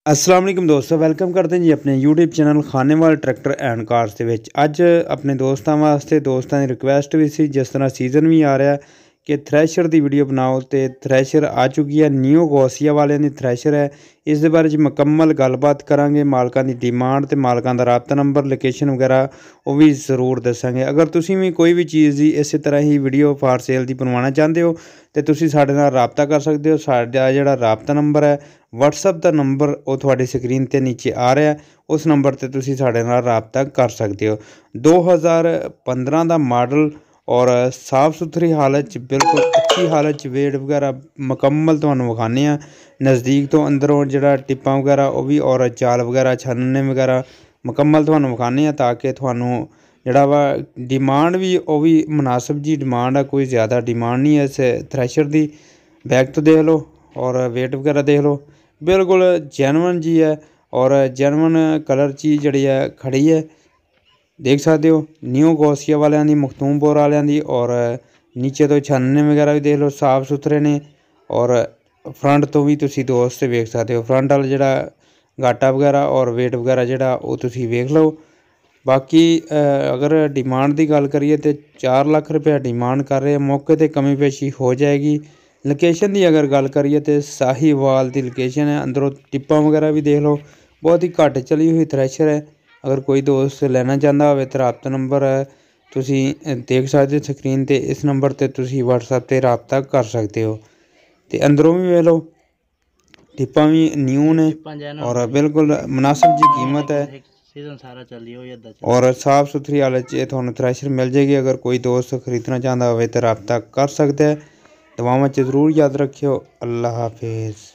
अस्सलाम वालेकुम दोस्तों, वेलकम करते हैं जी अपने YouTube channel Khanewal tractor and cars ਦੇ ਵਿੱਚ। ਅੱਜ ਆਪਣੇ ਦੋਸਤਾਂ ਵਾਸਤੇ ਦੋਸਤਾਂ ਦੀ ਰਿਕੁਐਸਟ ਵੀ ਸੀ, ਜਿਸ ਤਰ੍ਹਾਂ ਸੀਜ਼ਨ ਵੀ ਆ ਰਿਹਾ ਕਿ ਥ੍ਰੈਸ਼ਰ ਦੀ ਵੀਡੀਓ ਬਣਾਓ ਤੇ ਥ੍ਰੈਸ਼ਰ ਆ ਚੁੱਕੀ ਹੈ। ਨਿਊ ਗੋਸੀਆ ਵਾਲਿਆਂ ਦੀ ਥ੍ਰੈਸ਼ਰ ਹੈ। ਇਸ ਦੇ ਬਾਰੇ 'ਚ ਮੁਕੰਮਲ ਗੱਲਬਾਤ ਕਰਾਂਗੇ। ਮਾਲਕਾਂ ਦੀ ਡਿਮਾਂਡ ਤੇ ਮਾਲਕਾਂ ਦਾ ਰਾਬਤਾ ਨੰਬਰ, ਲੋਕੇਸ਼ਨ ਵਗੈਰਾ ਉਹ ਵੀ ਜ਼ਰੂਰ ਦੱਸਾਂਗੇ। ਅਗਰ ਤੁਸੀਂ ਵੀ ਕੋਈ ਵੀ ਚੀਜ਼ ਦੀ ਇਸੇ ਤਰ੍ਹਾਂ ਹੀ ਵੀਡੀਓ ਫਾਰ ਸੇਲ ਦੀ ਬਣਵਾਉਣਾ ਚਾਹੁੰਦੇ ਹੋ ਤੇ ਤੁਸੀਂ ਸਾਡੇ ਨਾਲ ਰਾਬਤਾ ਕਰ ਸਕਦੇ ਹੋ। ਸਾਡਾ ਜਿਹੜਾ ਰਾਬਤਾ ਨੰਬਰ ਹੈ, WhatsApp ਦਾ ਨੰਬਰ ਉਹ ਤੁਹਾਡੀ ਸਕਰੀਨ 'ਤੇ ਨੀਚੇ ਆ ਰਿਹਾ, ਉਸ ਨੰਬਰ 'ਤੇ ਤੁਸੀਂ ਸਾਡੇ ਨਾਲ ਰਾਬਤਾ ਕਰ ਸਕਦੇ ਹੋ। 2015 ਦਾ ਮਾਡਲ और साफ़ सुथरी हालत बिल्कुल अच्छी हालत वेट वगैरह मुकम्मल तुहानूं विखाने नज़दीक तो अंदरों जिहड़ा टिप्पां वगैरह वो भी और चाल वगैरह छानने वगैरह मुकम्मल तुहानूं विखाने ताकि तुहानूं जिहड़ा वा डिमांड भी वो भी मुनासिब जी डिमांड है, कोई ज़्यादा डिमांड नहीं है इस थ्रैशर दी। बैक तो देख लो और वेट वगैरह देख लो, बिल्कुल जैनवन जी है और जैनवन कलर चीज़ जिहड़ी है खड़ी है, देख सकते हो। न्यू गौसिया वालियां दी, मखतूमपुर वालियां दी और नीचे तो छानने वगैरह भी देख लो साफ़ सुथरे ने और फ्रंट तो भी तुसी दोस्त वेख सकते हो। फ्रंट वाला जिहड़ा गाटा वगैरह और वेट वगैरह जिहड़ा वो तुसी वेख लो। बाकी अगर डिमांड की गल करिए तो 4 लाख रुपया डिमांड कर रहे हैं, मौके पर कमी पेशी हो जाएगी। लोकेशन की अगर गल करिए तो साहीवाल की लोकेशन है। अंदरों टिप्पा वगैरह भी देख लो, बहुत ही घट चली हुई थ्रैशर है। अगर कोई दोस्त लेना चाहता हो तो राबता नंबर है तुसी देख सकते हो स्क्रीन ते, इस नंबर ते तुसी WhatsApp ते राबता कर सकते हो। तो अंदरों भी वेख लो, टिप्पा भी न्यू ने और बिल्कुल मुनासिब जी कीमत है और साफ़ सुथरी हालत च तुहानूं थ्रैशर मिल जाएगी। अगर कोई दोस्त खरीदना चाहता हो तो राबता कर सकता है। दुआवां च जरूर याद रखियो। अल्लाह हाफिज़।